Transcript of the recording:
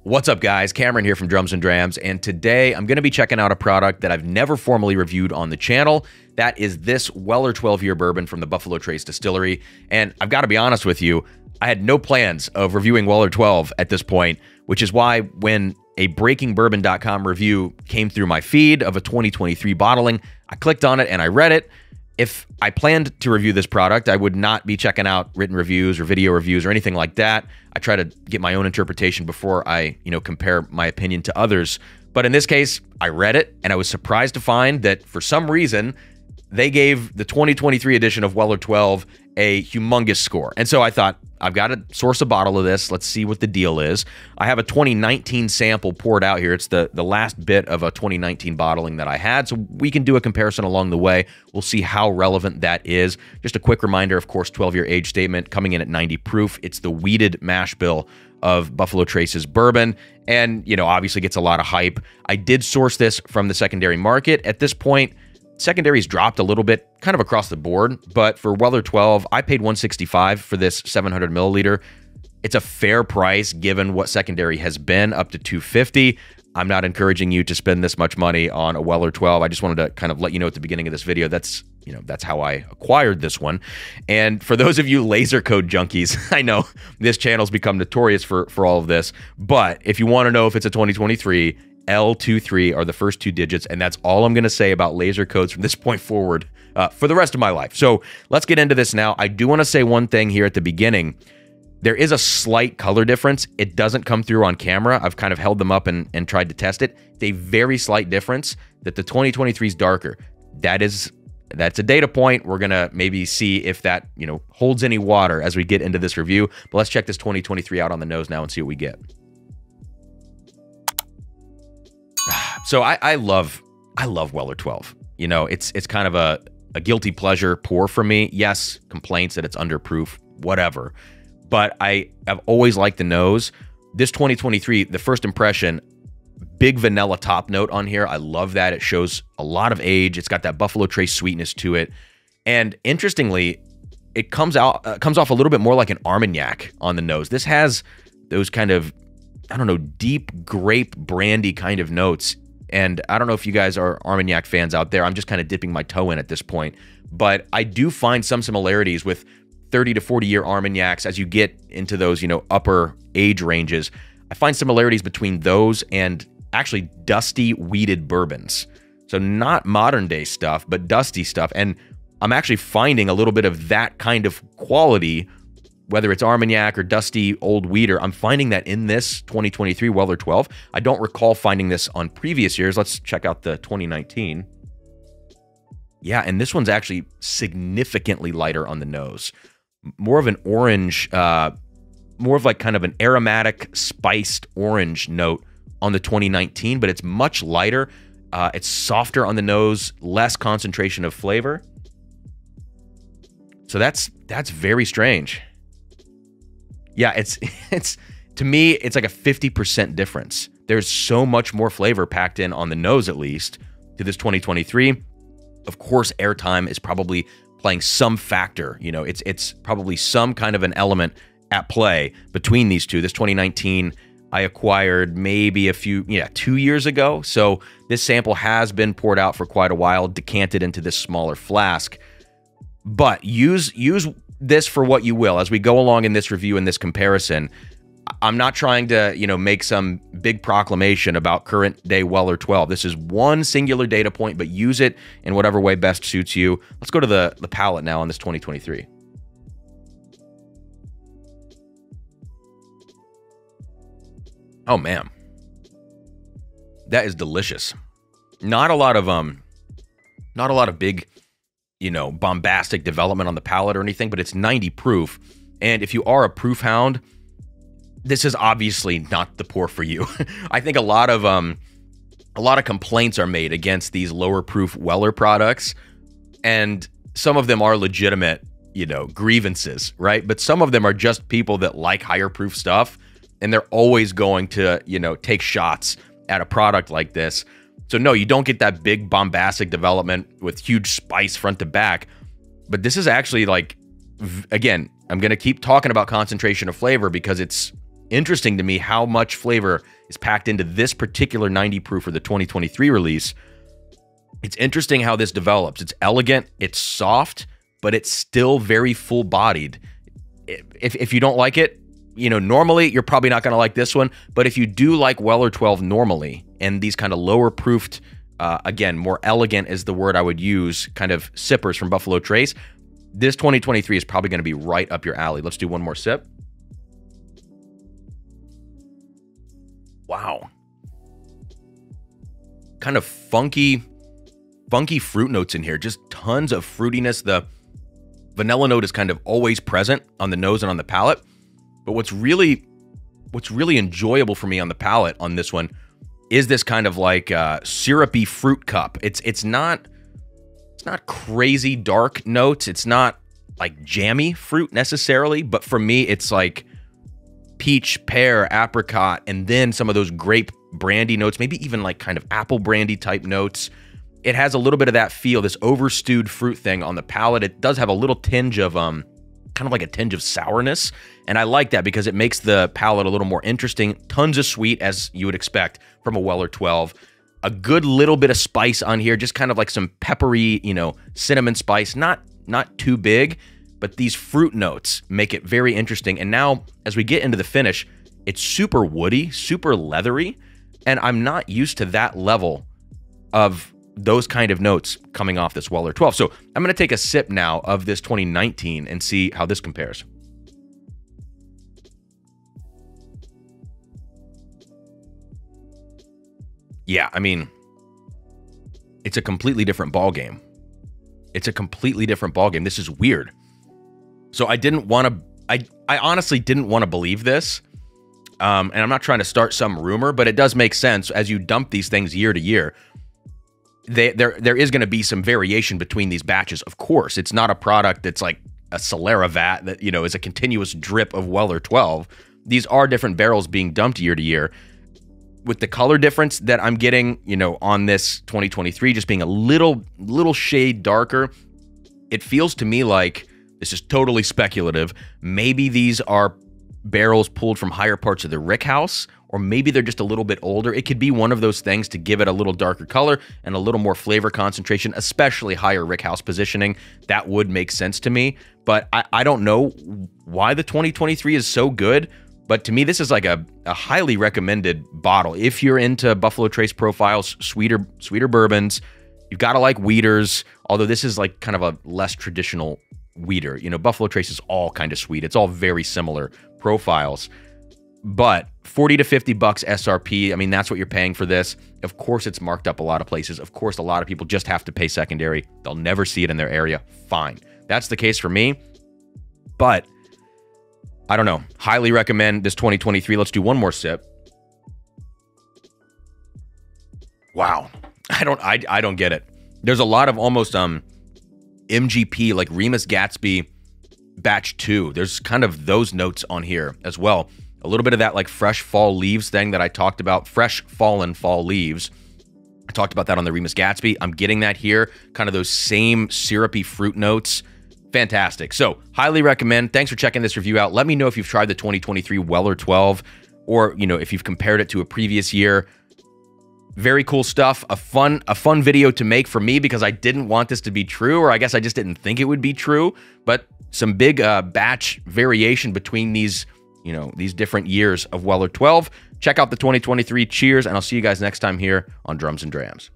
What's up, guys? Cameron here from Drums and Drams, and today I'm going to be checking out a product that I've never formally reviewed on the channel. That is this Weller 12-year bourbon from the Buffalo Trace Distillery, and I've got to be honest with you, I had no plans of reviewing Weller 12 at this point, which is why when a BreakingBourbon.com review came through my feed of a 2023 bottling, I clicked on it and I read it. If I planned to review this product, I would not be checking out written reviews or video reviews or anything like that. I try to get my own interpretation before I, compare my opinion to others. But in this case, I read it and I was surprised to find that for some reason, they gave the 2023 edition of Weller 12 a humongous score. And so I thought, I've got to source a bottle of this. Let's see what the deal is. I have a 2019 sample poured out here. It's the last bit of a 2019 bottling that I had, so we can do a comparison along the way. We'll see how relevant that is. Just a quick reminder, of course, 12-year age statement coming in at 90 proof. It's the wheated mash bill of Buffalo Trace's bourbon, and, obviously gets a lot of hype. I did source this from the secondary market. At this point, secondaries dropped a little bit kind of across the board, but for Weller 12, I paid $165 for this 700 milliliter. It's a fair price given what secondary has been, up to $250. I'm not encouraging you to spend this much money on a Weller 12. I just wanted to kind of let you know at the beginning of this video, that's how I acquired this one. And for those of you laser code junkies, I know this channel's become notorious for all of this, but if you want to know if it's a 2023, L23 are the first two digits, and that's all I'm going to say about laser codes from this point forward for the rest of my life. So let's get into this now. I do want to say one thing here at the beginning. There is a slight color difference. It doesn't come through on camera. I've kind of held them up and tried to test it. It's a very slight difference that the 2023 is darker. That's a data point. We're going to maybe see if that, holds any water as we get into this review. But let's check this 2023 out on the nose now and see what we get. So I love Weller 12. It's kind of a guilty pleasure pour for me. Yes, complaints that it's under proof, whatever. But I have always liked the nose. This 2023, the first impression, big vanilla top note on here. I love that. It shows a lot of age. It's got that Buffalo Trace sweetness to it. And interestingly, it comes off a little bit more like an Armagnac on the nose. This has those kind of, deep grape brandy kind of notes. And I don't know if you guys are Armagnac fans out there. I'm just kind of dipping my toe in at this point. But I do find some similarities with 30 to 40-year Armagnacs as you get into those, upper age ranges. I find similarities between those and actually dusty wheated bourbons. So not modern day stuff, but dusty stuff. And I'm actually finding a little bit of that kind of quality, whether it's Armagnac or dusty old wheater. I'm finding that in this 2023 Weller 12. I don't recall finding this on previous years. Let's check out the 2019. Yeah, and this one's actually significantly lighter on the nose. More of an orange, more of like kind of an aromatic, spiced orange note on the 2019, but it's much lighter. It's softer on the nose, less concentration of flavor. So that's very strange. Yeah, it's to me, it's like a 50% difference. There's so much more flavor packed in on the nose, at least, to this 2023. Of course, airtime is probably playing some factor. It's probably some kind of an element at play between these two. This 2019, I acquired maybe 2 years ago. So this sample has been poured out for quite a while, decanted into this smaller flask. But use this for what you will. As we go along in this review and this comparison, I'm not trying to, make some big proclamation about current day Weller 12. This is one singular data point, but use it in whatever way best suits you. Let's go to the palate now on this 2023. Oh man, that is delicious. Not a lot of big, bombastic development on the palate or anything, but it's 90 proof. And if you are a proof hound, this is obviously not the pour for you. I think a lot of complaints are made against these lower proof Weller products, and some of them are legitimate, grievances, right? But some of them are just people that like higher proof stuff, and they're always going to, take shots at a product like this. So no, you don't get that big bombastic development with huge spice front to back. But this is actually like, again, I'm going to keep talking about concentration of flavor because it's interesting to me how much flavor is packed into this particular 90 proof for the 2023 release. It's interesting how this develops. It's elegant, it's soft, but it's still very full-bodied. If you don't like it, you know, normally you're probably not going to like this one, but if you do like Weller 12 normally, and these kind of lower proofed, again, more elegant is the word I would use, kind of sippers from Buffalo Trace, this 2023 is probably going to be right up your alley. Let's do one more sip. Wow. Kind of funky fruit notes in here. Just tons of fruitiness. The vanilla note is kind of always present on the nose and on the palate. But what's really enjoyable for me on the palate on this one is this kind of like syrupy fruit cup. It's not crazy dark notes. It's not like jammy fruit necessarily, but for me it's like peach, pear, apricot, and then some of those grape brandy notes, maybe even like kind of apple brandy type notes. It has a little bit of that feel, this overstewed fruit thing on the palate. It does have a little tinge of kind of like a tinge of sourness, and I like that because it makes the palate a little more interesting. Tons of sweet, as you would expect from a Weller 12. A good little bit of spice on here, just kind of like some peppery, you know, cinnamon spice. Not too big, but these fruit notes make it very interesting. And now, as we get into the finish, it's super woody, super leathery, and I'm not used to that level of those kind of notes coming off this Weller 12. So I'm going to take a sip now of this 2019 and see how this compares. Yeah, I mean, it's a completely different ball game. It's a completely different ball game. This is weird. So I didn't want to, I honestly didn't want to believe this. And I'm not trying to start some rumor, but it does make sense as you dump these things year to year. There is going to be some variation between these batches. Of course, it's not a product that's like a Solera vat that, you know, is a continuous drip of Weller 12. These are different barrels being dumped year to year. With the color difference that I'm getting, you know, on this 2023 just being a little shade darker, it feels to me like, this is totally speculative, maybe these are barrels pulled from higher parts of the rick house, or maybe they're just a little bit older. It could be one of those things to give it a little darker color and a little more flavor concentration, especially higher rick house positioning. That would make sense to me, but I don't know why the 2023 is so good. But to me, this is like a highly recommended bottle. If you're into Buffalo Trace profiles, sweeter bourbons, you've got to like wheaters, although this is like kind of a less traditional wheater. You know, Buffalo Trace is all kind of sweet. It's all very similar profiles. But 40 to 50 bucks SRP, I mean, that's what you're paying for this. Of course, it's marked up a lot of places. Of course, a lot of people just have to pay secondary. They'll never see it in their area. Fine. That's the case for me. But I don't know. Highly recommend this 2023. Let's do one more sip. Wow. I don't get it. There's a lot of almost MGP, like Remus Gatsby Batch 2. There's kind of those notes on here as well. A little bit of that like fresh fall leaves thing that I talked about. Fresh fallen fall leaves. I talked about that on the Remus Gatsby. I'm getting that here. Kind of those same syrupy fruit notes. Fantastic. So, highly recommend. Thanks for checking this review out. Let me know if you've tried the 2023 Weller 12 or, you know, if you've compared it to a previous year. Very cool stuff. A fun video to make for me because I didn't want this to be true, or I guess I just didn't think it would be true, but some big batch variation between these, you know, these different years of Weller 12. Check out the 2023. Cheers, and I'll see you guys next time here on Drums and Drams.